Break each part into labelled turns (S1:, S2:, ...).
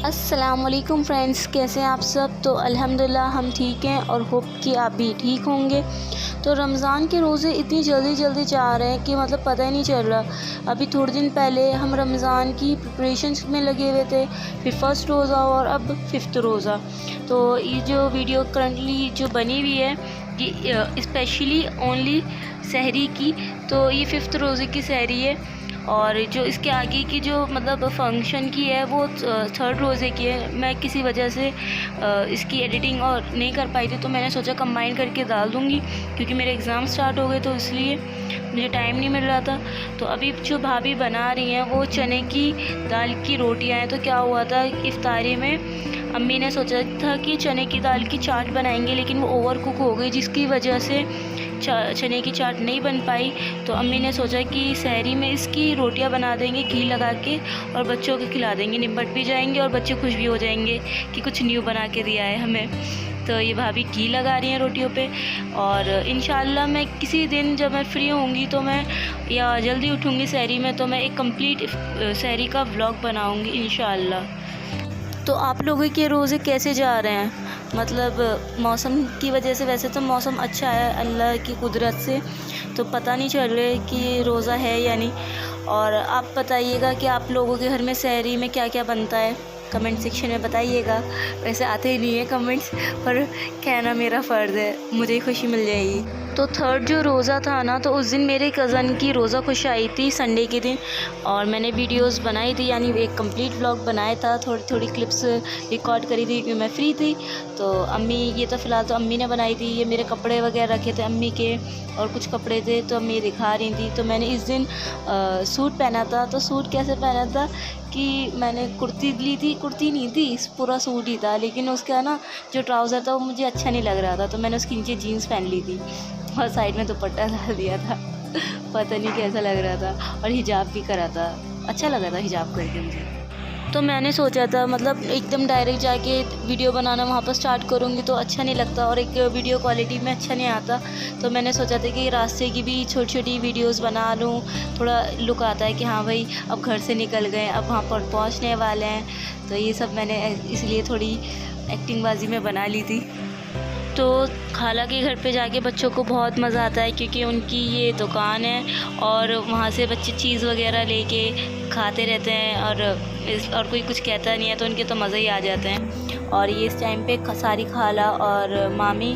S1: अस्सलामुअलैकुम फ्रेंड्स, कैसे हैं आप सब। तो अल्हम्दुलिल्लाह हम ठीक हैं और होप कि आप भी ठीक होंगे। तो रमज़ान के रोज़े इतनी जल्दी जा रहे हैं कि मतलब पता ही नहीं चल रहा। अभी थोड़े दिन पहले हम रमज़ान की प्रिपरेशंस में लगे हुए थे, फिर फ़र्स्ट रोज़ा और अब 5th रोज़ा। तो ये जो वीडियो करंटली जो बनी हुई है ये स्पेशली ओनली सहरी की, तो ये 5th रोज़े की सहरी है। और जो इसके आगे की जो मतलब फ़ंक्शन की है वो 3rd रोज़े की है। मैं किसी वजह से इसकी एडिटिंग और नहीं कर पाई थी, तो मैंने सोचा कंबाइन करके डाल दूँगी, क्योंकि मेरे एग्ज़ाम स्टार्ट हो गए तो इसलिए मुझे टाइम नहीं मिल रहा था। तो अभी जो भाभी बना रही हैं वो चने की दाल की रोटियां हैं। तो क्या हुआ था, इफ्तारी में अम्मी ने सोचा था कि चने की दाल की चाट बनाएंगे, लेकिन वो ओवर कुक हो गई, जिसकी वजह से चने की चाट नहीं बन पाई। तो अम्मी ने सोचा कि सहरी में इसकी रोटियां बना देंगे घी लगा के और बच्चों को खिला देंगे, निपट भी जाएंगे और बच्चे खुश भी हो जाएंगे कि कुछ न्यू बना के दिया है हमें। तो ये भाभी घी लगा रही हैं रोटियों पे। और इंशाल्लाह मैं किसी दिन जब मैं फ्री होंगी तो मैं या जल्दी उठूँगी सहरी में, तो मैं एक कंप्लीट सहरी का व्लॉग बनाऊँगी इंशाल्लाह। तो आप लोगों के रोज़े कैसे जा रहे हैं? मतलब मौसम की वजह से, वैसे तो मौसम अच्छा है अल्लाह की कुदरत से, तो पता नहीं चल रहा है कि रोज़ा है या नहीं। और आप बताइएगा कि आप लोगों के घर में सहरी में क्या क्या बनता है, कमेंट सेक्शन में बताइएगा। वैसे आते ही नहीं है कमेंट्स, पर कहना मेरा फ़र्ज़ है, मुझे खुशी मिल जाएगी। तो 3rd जो रोज़ा था ना, तो उस दिन मेरे कज़न की रोज़ा खुश आई थी संडे के दिन, और मैंने वीडियोस बनाई थी, यानी एक कंप्लीट व्लॉग बनाया था, थोड़ी क्लिप्स रिकॉर्ड करी थी क्योंकि मैं फ्री थी। तो अम्मी, ये तो फ़िलहाल तो अम्मी ने बनाई थी। ये मेरे कपड़े वगैरह रखे थे अम्मी के, और कुछ कपड़े थे तो अम्मी दिखा रही थी। तो मैंने इस दिन सूट पहना था। तो सूट कैसे पहना था कि मैंने कुर्ती ली थी, कुर्ती नहीं थी, पूरा सूट ही था, लेकिन उसका ना जो ट्राउज़र था वो मुझे अच्छा नहीं लग रहा था, तो मैंने उसके नीचे जीन्स पहन ली थी और साइड में दुपट्टा डाल दिया था। पता नहीं कैसा लग रहा था, और हिजाब भी करा था, अच्छा लगा था हिजाब करके मुझे। तो मैंने सोचा था मतलब एकदम डायरेक्ट जाके वीडियो बनाना वहाँ पर स्टार्ट करूँगी तो अच्छा नहीं लगता, और एक वीडियो क्वालिटी में अच्छा नहीं आता। तो मैंने सोचा था कि रास्ते की भी छोटी छोटी वीडियोस बना लूँ, थोड़ा लुक आता है कि हाँ भाई अब घर से निकल गए, अब वहाँ पर पहुँचने वाले हैं। तो ये सब मैंने इसलिए थोड़ी एक्टिंग बाजी में बना ली थी। तो खाला के घर पे जाके बच्चों को बहुत मज़ा आता है, क्योंकि उनकी ये दुकान है और वहाँ से बच्चे चीज़ वगैरह लेके खाते रहते हैं, और कोई कुछ कहता नहीं है, तो उनके तो मज़े ही आ जाते हैं। और ये इस टाइम पे सारी खाला और मामी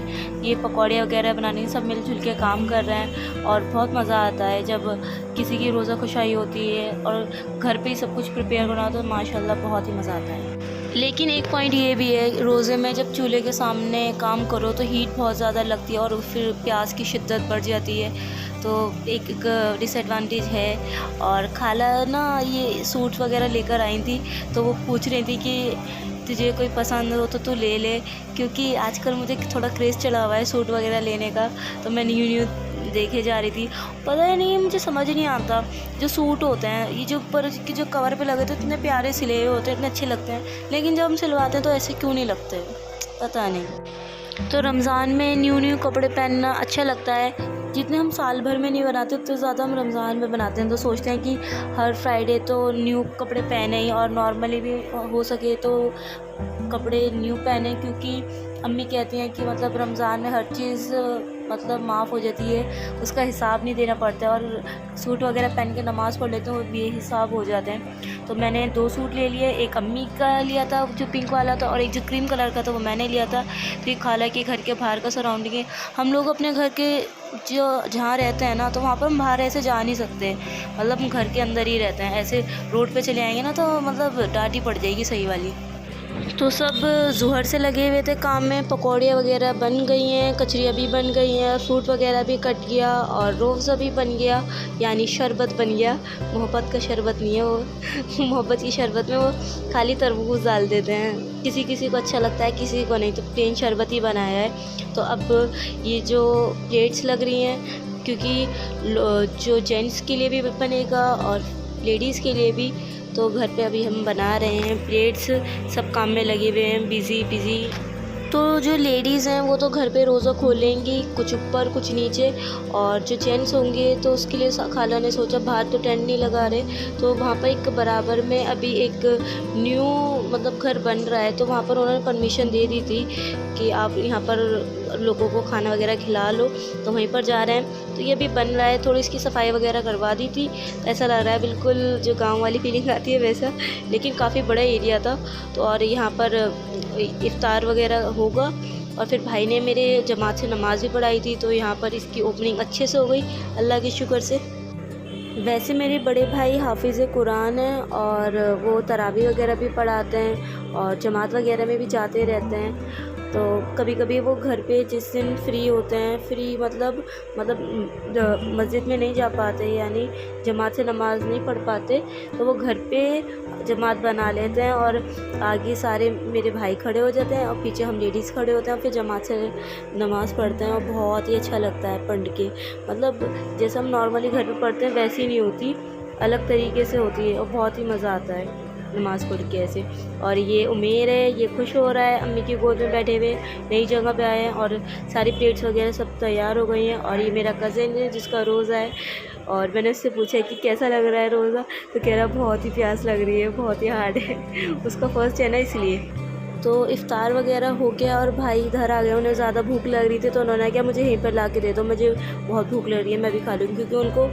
S1: ये पकौड़े वगैरह बनाने सब मिलजुल के काम कर रहे हैं, और बहुत मज़ा आता है जब किसी की रोज़ा खुशाई होती है और घर पे ही सब कुछ प्रिपेयर करना हो, तो माशाल्लाह बहुत ही मज़ा आता है। लेकिन एक पॉइंट ये भी है, रोज़े में जब चूल्हे के सामने काम करो तो हीट बहुत ज़्यादा लगती है और फिर प्यास की शिद्दत बढ़ जाती है, तो एक डिसएडवांटेज है। और खाला ना ये सूट वगैरह लेकर आई थी, तो वो पूछ रही थी कि तुझे कोई पसंद हो तो तू ले ले, क्योंकि आजकल मुझे थोड़ा क्रेज़ चला हुआ है सूट वगैरह लेने का। तो मैं न्यू देखे जा रही थी, पता ही नहीं, मुझे समझ नहीं आता, जो सूट होते हैं ये जो ऊपर की जो कवर पे लगे थे इतने प्यारे सिले हुए होते हैं, इतने अच्छे लगते हैं, लेकिन जब हम सिलवाते हैं तो ऐसे क्यों नहीं लगते, पता नहीं। तो रमज़ान में न्यू कपड़े पहनना अच्छा लगता है। जितने हम साल भर में नहीं बनाते उतने ज़्यादा हम रमज़ान में बनाते हैं। तो सोचते हैं कि हर फ्राइडे तो न्यू कपड़े पहने ही, और नॉर्मली भी हो सके तो कपड़े न्यू पहने, क्योंकि अम्मी कहती हैं कि मतलब रमज़ान में हर चीज़ मतलब माफ़ हो जाती है, उसका हिसाब नहीं देना पड़ता है, और सूट वगैरह पहन के नमाज़ पढ़ लेते हैं वो बेहिसाब हो जाते हैं। तो मैंने 2 सूट ले लिए, एक अम्मी का लिया था जो पिंक वाला था, और एक जो क्रीम कलर का था वो मैंने लिया था। तो ये खाला के घर के बाहर का सराउंडिंग है। हम लोग अपने घर के जो जहाँ रहते हैं ना, तो वहाँ पर हम बाहर ऐसे जा नहीं सकते, मतलब हम घर के अंदर ही रहते हैं। ऐसे रोड पे चले आएंगे ना तो मतलब डांट ही पड़ जाएगी सही वाली। तो सब ज़ोहर से लगे हुए थे काम में, पकौड़े वगैरह बन गई हैं, कचरियाँ भी बन गई हैं, फ्रूट वगैरह भी कट गया, और रोज़ा भी बन गया, यानी शरबत बन गया। मोहब्बत का शरबत नहीं है वो मोहब्बत की शरबत में वो खाली तरबूज डाल देते हैं, किसी किसी को अच्छा लगता है, किसी को नहीं, तो प्लेन शरबत ही बनाया है। तो अब ये जो प्लेट्स लग रही हैं, क्योंकि जो जेंट्स के लिए भी बनेगा और लेडीज़ के लिए भी, तो घर पे अभी हम बना रहे हैं प्लेट्स, सब काम में लगे हुए हैं, बिज़ी। तो जो लेडीज़ हैं वो तो घर पे रोज़ा खोलेंगी, कुछ ऊपर कुछ नीचे, और जो जेंट्स होंगे तो उसके लिए खाला ने सोचा बाहर तो टेंट नहीं लगा रहे, तो वहाँ पर एक बराबर में अभी एक न्यू मतलब घर बन रहा है, तो वहाँ पर उन्होंने परमिशन दे दी थी कि आप यहाँ पर लोगों को खाना वगैरह खिला लो, तो वहीं पर जा रहे हैं। तो ये भी बन रहा है, थोड़ी इसकी सफाई वगैरह करवा दी थी, ऐसा लग रहा है बिल्कुल जो गांव वाली फीलिंग आती है वैसा, लेकिन काफ़ी बड़ा एरिया था। तो और यहाँ पर इफ्तार वगैरह होगा, और फिर भाई ने मेरे जमात से नमाज़ भी पढ़ाई थी, तो यहाँ पर इसकी ओपनिंग अच्छे से हो गई अल्लाह के शुक्र से। वैसे मेरे बड़े भाई हाफिज़ कुरान हैं और वो तरावी वगैरह भी पढ़ाते हैं और जमात वगैरह में भी जाते रहते हैं। तो कभी कभी वो घर पे जिस दिन फ्री होते हैं, फ्री मतलब मस्जिद में नहीं जा पाते, यानी जमात से नमाज़ नहीं पढ़ पाते, तो वो घर पे जमात बना लेते हैं और आगे सारे मेरे भाई खड़े हो जाते हैं और पीछे हम लेडीज़ खड़े होते हैं और फिर जमात से नमाज़ पढ़ते हैं, और बहुत ही अच्छा लगता है पढ़ के। मतलब जैसे हम नॉर्मली घर पे पढ़ते हैं वैसी नहीं होती, अलग तरीके से होती है और बहुत ही मज़ा आता है नमाज़ पढ़ के ऐसे। और ये उमेर है, ये खुश हो रहा है अम्मी की गोद में बैठे हुए, नई जगह पे आए हैं और सारी प्लेट्स वगैरह सब तैयार हो गई हैं। और ये मेरा कज़न है जिसका रोज़ा है, और मैंने उससे पूछा कि कैसा लग रहा है रोज़ा, तो कह रहा बहुत ही प्यास लग रही है, बहुत ही हार्ड है उसका फर्स्ट है ना इसलिए। तो इफ़्तार वगैरह हो गया और भाई इधर आ गए, उन्हें ज़्यादा भूख लग रही थी, तो उन्होंने क्या मुझे यहीं पर ला के दे दो, मुझे बहुत भूख लग रही है, मैं भी खा लूँगी, क्योंकि उनको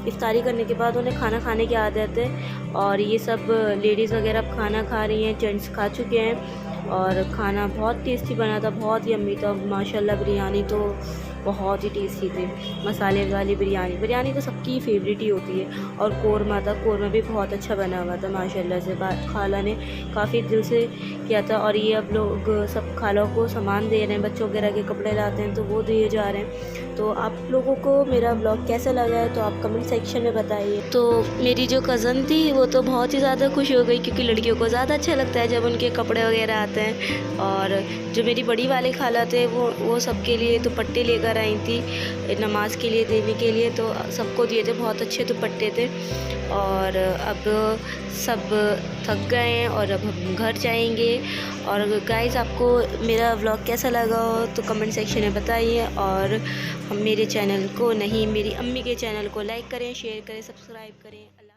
S1: इफ़्तारी करने के बाद उन्हें खाना खाने की आदत है। और ये सब लेडीज़ वगैरह अब खाना खा रही हैं, जेंट्स खा चुके हैं, और खाना बहुत टेस्टी बना था, बहुत ही यम्मी था माशाल्लाह। बिरयानी तो बहुत ही टेस्टी थी, मसाले वाली बिरयानी तो सबकी फेवरेट ही होती है। और कोरमा था, कोरमा भी बहुत अच्छा बना हुआ था माशाल्लाह से, खाला ने काफ़ी दिल से किया था। और ये अब लोग सब खालों को सामान दे रहे हैं, बच्चों वगैरह के कपड़े लाते हैं तो वो दिए जा रहे हैं। तो आप लोगों को मेरा ब्लॉग कैसा लगा है तो आप कमेंट सेक्शन में बताइए। तो मेरी जो कज़न थी वो तो बहुत ही ज़्यादा खुश हो गई, क्योंकि लड़कियों को ज़्यादा अच्छा लगता है जब उनके कपड़े वगैरह आते हैं। और जो मेरी बड़ी वाले खाला थे वो सबके लिए दुपट्टे लेकर आई थी नमाज के लिए देने के लिए, तो सबको दिए थे, बहुत अच्छे दुपट्टे थे। और अब सब थक गए हैं और अब हम घर जाएंगे। और गाइस आपको मेरा व्लॉग कैसा लगा हो तो कमेंट सेक्शन में बताइए, और हम मेरे चैनल को नहीं, मेरी अम्मी के चैनल को लाइक करें, शेयर करें, सब्सक्राइब करें।